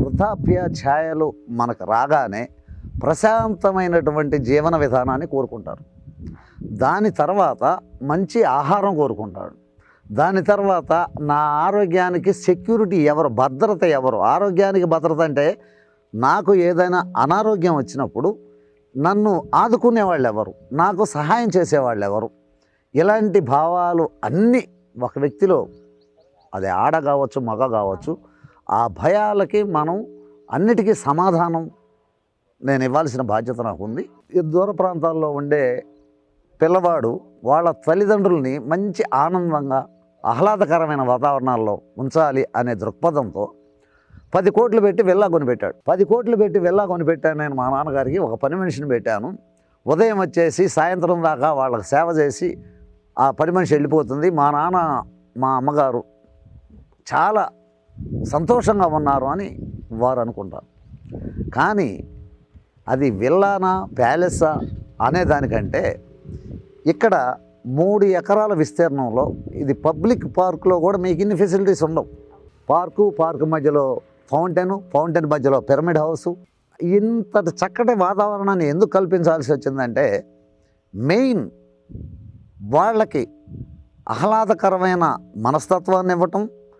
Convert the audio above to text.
వృద్ధాప్య ఛాయలు మనకు రాగానే ప్రశాంతమైనటువంటి జీవన విధానాన్ని కోరుకుంటారు. దాని తర్వాత మంచి ఆహారం కోరుకుంటాడు. దాని తర్వాత నా ఆరోగ్యానికి సెక్యూరిటీ ఎవరు, భద్రత ఎవరు? ఆరోగ్యానికి భద్రత అంటే నాకు ఏదైనా అనారోగ్యం వచ్చినప్పుడు నన్ను ఆదుకునేవాళ్ళు ఎవరు, నాకు సహాయం చేసేవాళ్ళు ఎవరు? ఇలాంటి భావాలు అన్నీ ఒక వ్యక్తిలో, అది ఆడ కావచ్చు మగ కావచ్చు, ఆ భయాలకి మనం అన్నిటికీ సమాధానం నేను ఇవ్వాల్సిన బాధ్యత నాకు ఉంది. ఈ దూర ప్రాంతాల్లో ఉండే పిల్లవాడు వాళ్ళ తల్లిదండ్రుల్ని మంచి ఆనందంగా ఆహ్లాదకరమైన వాతావరణాల్లో ఉంచాలి అనే దృక్పథంతో 10 కోట్లు పెట్టి విల్లా కొనిపెట్టాడు. 10 కోట్లు పెట్టి విల్లా కొనిపెట్టాను నేను. మా నాన్నగారికి ఒక పని మనిషిని పెట్టాను. ఉదయం వచ్చేసి సాయంత్రం దాకా వాళ్ళకి సేవ చేసి ఆ పని మనిషి వెళ్ళిపోతుంది. మా నాన్న మా అమ్మగారు చాలా సంతోషంగా ఉన్నారు అని వారు అనుకుంటారు. కానీ అది విల్లానా ప్యాలెసా అనేదానికంటే ఇక్కడ 3 ఎకరాల విస్తీర్ణంలో, ఇది పబ్లిక్ పార్కులో కూడా మీకు ఇన్ని ఫెసిలిటీస్ ఉండవు. పార్కు మధ్యలో ఫౌంటైన్ మధ్యలో పిరమిడ్ హౌసు, ఇంతటి చక్కటి వాతావరణాన్ని ఎందుకు కల్పించాల్సి వచ్చిందంటే మెయిన్ వాళ్ళకి ఆహ్లాదకరమైన మనస్తత్వాన్ని ఇవ్వటం,